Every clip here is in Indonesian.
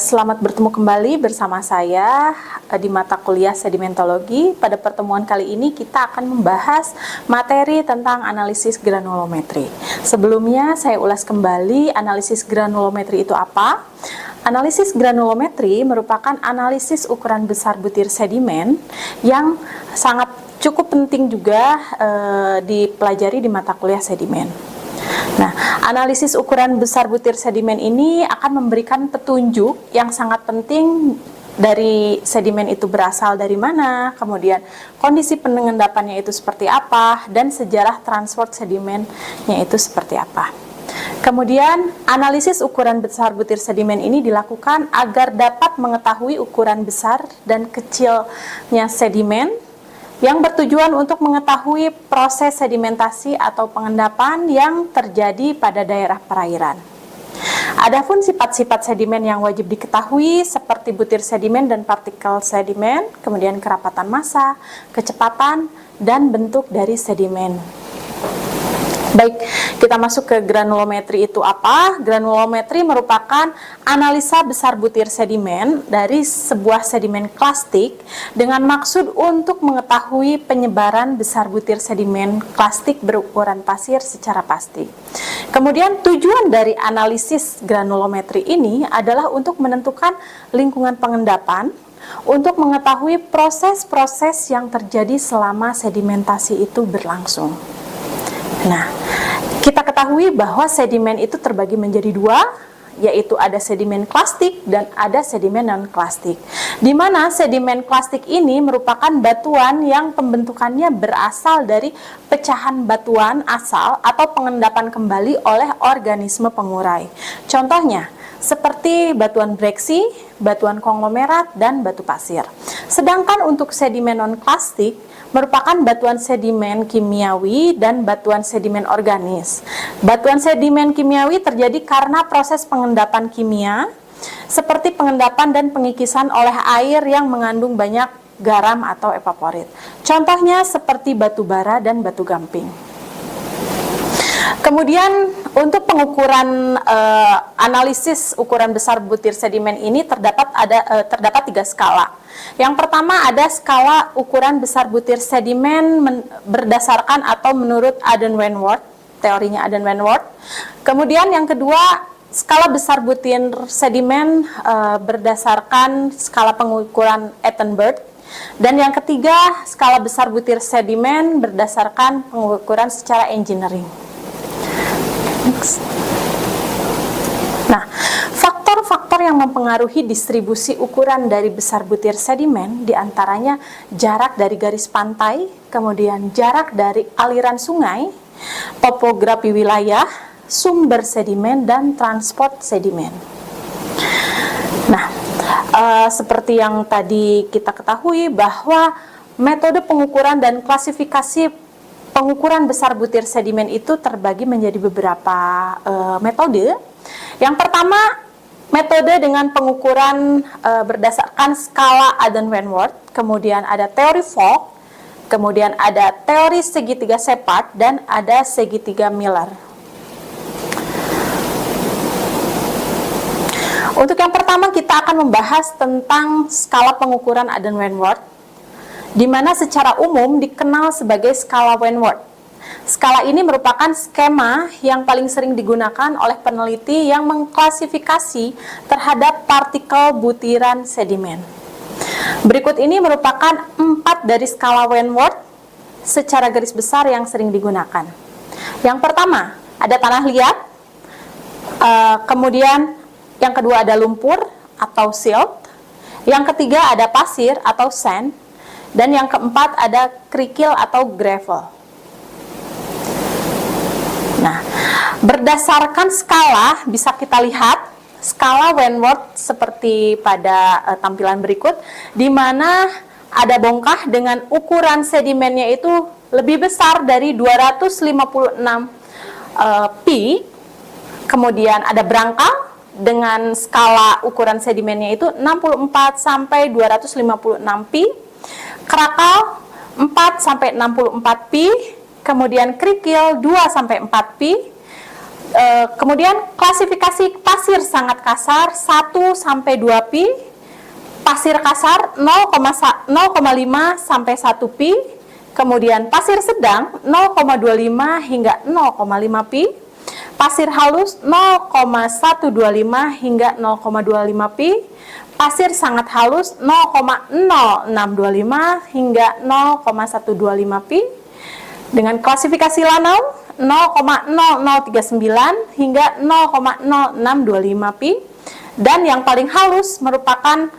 Selamat bertemu kembali bersama saya di mata kuliah sedimentologi. Pada pertemuan kali ini kita akan membahas materi tentang analisis granulometri. Sebelumnya saya ulas kembali analisis granulometri itu apa. Analisis granulometri merupakan analisis ukuran besar butir sedimen yang sangat cukup penting juga dipelajari di mata kuliah sedimen. Nah, analisis ukuran besar butir sedimen ini akan memberikan petunjuk yang sangat penting dari sedimen itu berasal dari mana, kemudian kondisi pengendapannya itu seperti apa, dan sejarah transport sedimennya itu seperti apa. Kemudian, analisis ukuran besar butir sedimen ini dilakukan agar dapat mengetahui ukuran besar dan kecilnya sedimen, yang bertujuan untuk mengetahui proses sedimentasi atau pengendapan yang terjadi pada daerah perairan. Adapun sifat-sifat sedimen yang wajib diketahui seperti butir sedimen dan partikel sedimen, kemudian kerapatan massa, kecepatan, dan bentuk dari sedimen. Baik, kita masuk ke granulometri itu apa? Granulometri merupakan analisa besar butir sedimen dari sebuah sedimen klastik dengan maksud untuk mengetahui penyebaran besar butir sedimen klastik berukuran pasir secara pasti. Kemudian tujuan dari analisis granulometri ini adalah untuk menentukan lingkungan pengendapan, untuk mengetahui proses-proses yang terjadi selama sedimentasi itu berlangsung. Nah, kita ketahui bahwa sedimen itu terbagi menjadi dua, yaitu ada sedimen klastik dan ada sedimen non-klastik. Di mana sedimen klastik ini merupakan batuan yang pembentukannya berasal dari pecahan batuan asal atau pengendapan kembali oleh organisme pengurai. Contohnya, seperti batuan breksi, batuan konglomerat, dan batu pasir. Sedangkan untuk sedimen non-klastik, merupakan batuan sedimen kimiawi dan batuan sedimen organis. Batuan sedimen kimiawi terjadi karena proses pengendapan kimia, seperti pengendapan dan pengikisan oleh air yang mengandung banyak garam atau evaporit. Contohnya seperti batu bara dan batu gamping. Kemudian untuk pengukuran analisis ukuran besar butir sedimen ini terdapat 3 skala. Yang pertama ada skala ukuran besar butir sedimen berdasarkan atau menurut Aden-Wentworth, teorinya Aden-Wentworth. Kemudian yang kedua skala besar butir sedimen berdasarkan skala pengukuran Attenborough. Dan yang ketiga skala besar butir sedimen berdasarkan pengukuran secara engineering. Nah, faktor-faktor yang mempengaruhi distribusi ukuran dari besar butir sedimen diantaranya jarak dari garis pantai, kemudian jarak dari aliran sungai, topografi wilayah, sumber sedimen, dan transport sedimen. Nah, seperti yang tadi kita ketahui bahwa metode pengukuran dan klasifikasi pengukuran besar butir sedimen itu terbagi menjadi beberapa metode. Yang pertama, metode dengan pengukuran berdasarkan skala Aden-Wentworth, kemudian ada teori Vogt, kemudian ada teori segitiga Shepard, dan ada segitiga Miller. Untuk yang pertama, kita akan membahas tentang skala pengukuran Aden-Wentworth, di mana secara umum dikenal sebagai skala Wentworth. Skala ini merupakan skema yang paling sering digunakan oleh peneliti yang mengklasifikasi terhadap partikel butiran sedimen. Berikut ini merupakan 4 dari skala Wentworth secara garis besar yang sering digunakan. Yang pertama, ada tanah liat, kemudian yang kedua ada lumpur atau silt, yang ketiga ada pasir atau sand, dan yang keempat ada kerikil atau gravel. Nah, berdasarkan skala bisa kita lihat skala Wentworth seperti pada tampilan berikut, di mana ada bongkah dengan ukuran sedimennya itu lebih besar dari 256 pi, kemudian ada berangkal dengan skala ukuran sedimennya itu 64 sampai 256 pi, kerakal 4 sampai 64 pi, kemudian kerikil 2 sampai 4 pi, Kemudian klasifikasi pasir sangat kasar 1 sampai 2 pi, pasir kasar 0,5 sampai 1 pi, kemudian pasir sedang 0,25 hingga 0,5 pi, pasir halus 0,125 hingga 0,25 pi, pasir sangat halus 0,0625 hingga 0,125 pi, dengan klasifikasi lanau 0,0039 hingga 0,0625 pi, dan yang paling halus merupakan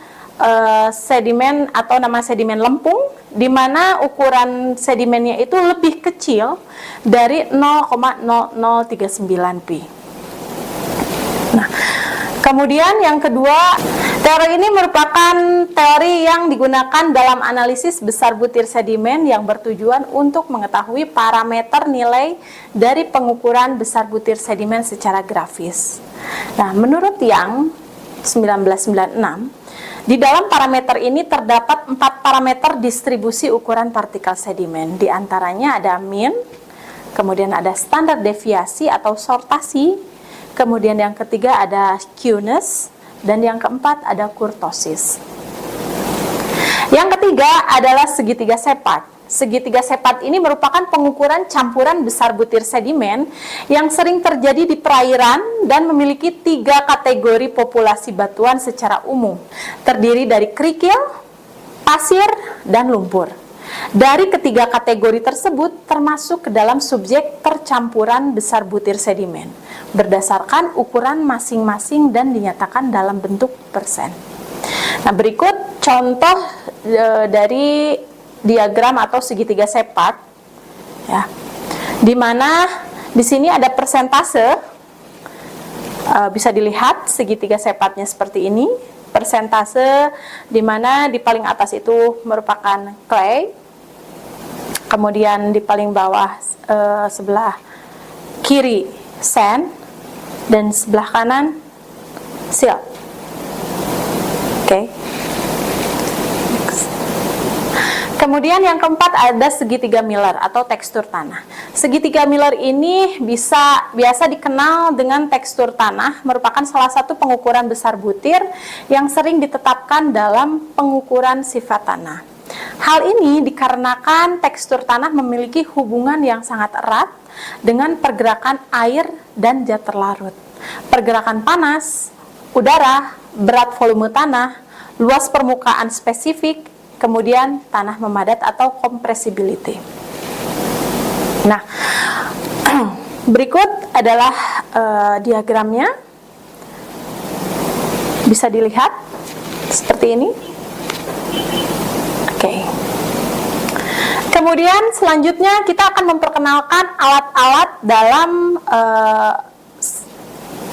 sedimen atau nama sedimen lempung, di mana ukuran sedimennya itu lebih kecil dari 0,0039 pi. Nah, kemudian yang kedua, teori ini merupakan teori yang digunakan dalam analisis besar butir sedimen yang bertujuan untuk mengetahui parameter nilai dari pengukuran besar butir sedimen secara grafis. Nah, menurut Yang 1996, di dalam parameter ini terdapat 4 parameter distribusi ukuran partikel sedimen. Di antaranya ada mean, kemudian ada standar deviasi atau sortasi, kemudian yang ketiga ada skewness, dan yang keempat ada kurtosis. Yang ketiga adalah segitiga sepat. Segitiga sepat ini merupakan pengukuran campuran besar butir sedimen yang sering terjadi di perairan dan memiliki 3 kategori populasi batuan secara umum, terdiri dari kerikil, pasir, dan lumpur. Dari ketiga kategori tersebut termasuk ke dalam subjek percampuran besar butir sedimen berdasarkan ukuran masing-masing dan dinyatakan dalam bentuk persen. Nah, berikut contoh dari diagram atau segitiga sepat, ya, di mana di sini ada persentase, bisa dilihat segitiga sepatnya seperti ini. Persentase di mana di paling atas itu merupakan clay, kemudian di paling bawah sebelah kiri sand, dan sebelah kanan silt. Oke. Kemudian yang keempat ada segitiga Miller atau tekstur tanah. Segitiga Miller ini biasa dikenal dengan tekstur tanah, merupakan salah satu pengukuran besar butir yang sering ditetapkan dalam pengukuran sifat tanah. Hal ini dikarenakan tekstur tanah memiliki hubungan yang sangat erat dengan pergerakan air dan zat terlarut, pergerakan panas, udara, berat volume tanah, luas permukaan spesifik, kemudian tanah memadat atau compressibility. Nah, berikut adalah diagramnya, bisa dilihat seperti ini. Oke. Kemudian selanjutnya kita akan memperkenalkan alat-alat dalam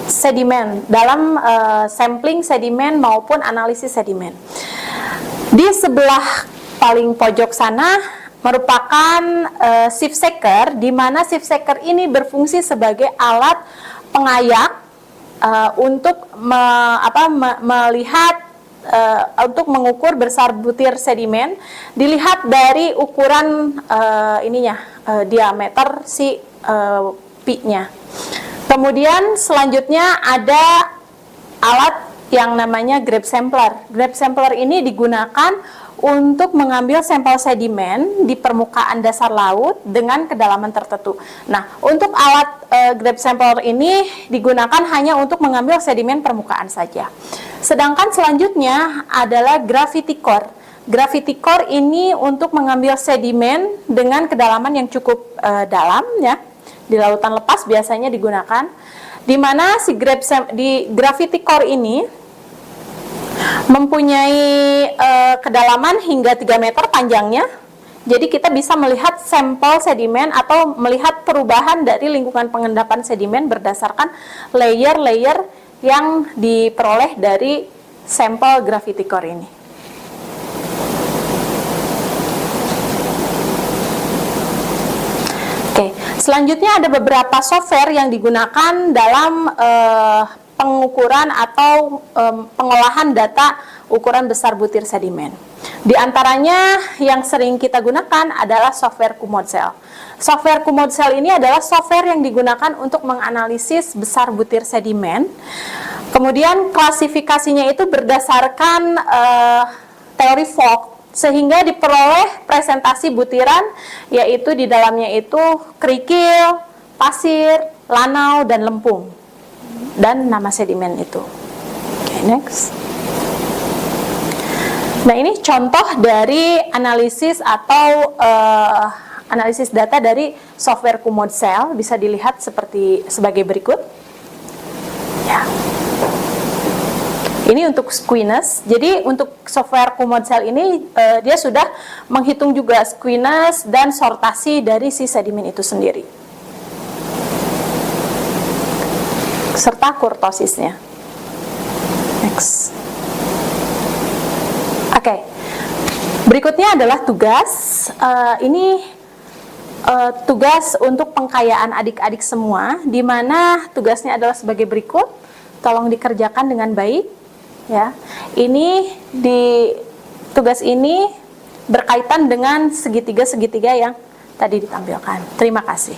sedimen, dalam sampling sedimen maupun analisis sedimen. Di sebelah paling pojok sana merupakan sieve shaker, di mana sieve shaker ini berfungsi sebagai alat pengayak untuk melihat, untuk mengukur besar butir sedimen. Dilihat dari ukuran diameter si pi-nya. Kemudian selanjutnya ada alat yang namanya grab sampler. Grab sampler ini digunakan untuk mengambil sampel sedimen di permukaan dasar laut dengan kedalaman tertentu. Nah, untuk alat grab sampler ini digunakan hanya untuk mengambil sedimen permukaan saja. Sedangkan selanjutnya adalah gravity core. Gravity core ini untuk mengambil sedimen dengan kedalaman yang cukup dalam, ya. Di lautan lepas biasanya digunakan, di mana di gravity core ini mempunyai kedalaman hingga 3 meter panjangnya. Jadi kita bisa melihat sampel sedimen atau melihat perubahan dari lingkungan pengendapan sedimen berdasarkan layer-layer yang diperoleh dari sampel gravity core ini. Oke, selanjutnya ada beberapa software yang digunakan dalam pengukuran atau pengolahan data ukuran besar butir sedimen. Di antaranya yang sering kita gunakan adalah software Kumod-Cell. Software Kumod-Cell ini adalah software yang digunakan untuk menganalisis besar butir sedimen. Kemudian klasifikasinya itu berdasarkan teori Vogt, sehingga diperoleh presentasi butiran, yaitu di dalamnya itu kerikil, pasir, lanau, dan lempung, dan nama sedimen itu. Oke, next. Nah, ini contoh dari analisis atau analisis data dari software Kumod-Cell, bisa dilihat sebagai berikut. Ya. Ini untuk squeeze. Jadi untuk software Kumod-Cell ini dia sudah menghitung juga squeeze dan sortasi dari si sedimen itu sendiri, serta kurtosisnya. Next. Oke. Berikutnya adalah tugas. Ini tugas untuk pengkayaan adik-adik semua, di mana tugasnya adalah sebagai berikut. Tolong dikerjakan dengan baik. Ya, tugas ini berkaitan dengan segitiga-segitiga yang tadi ditampilkan. Terima kasih.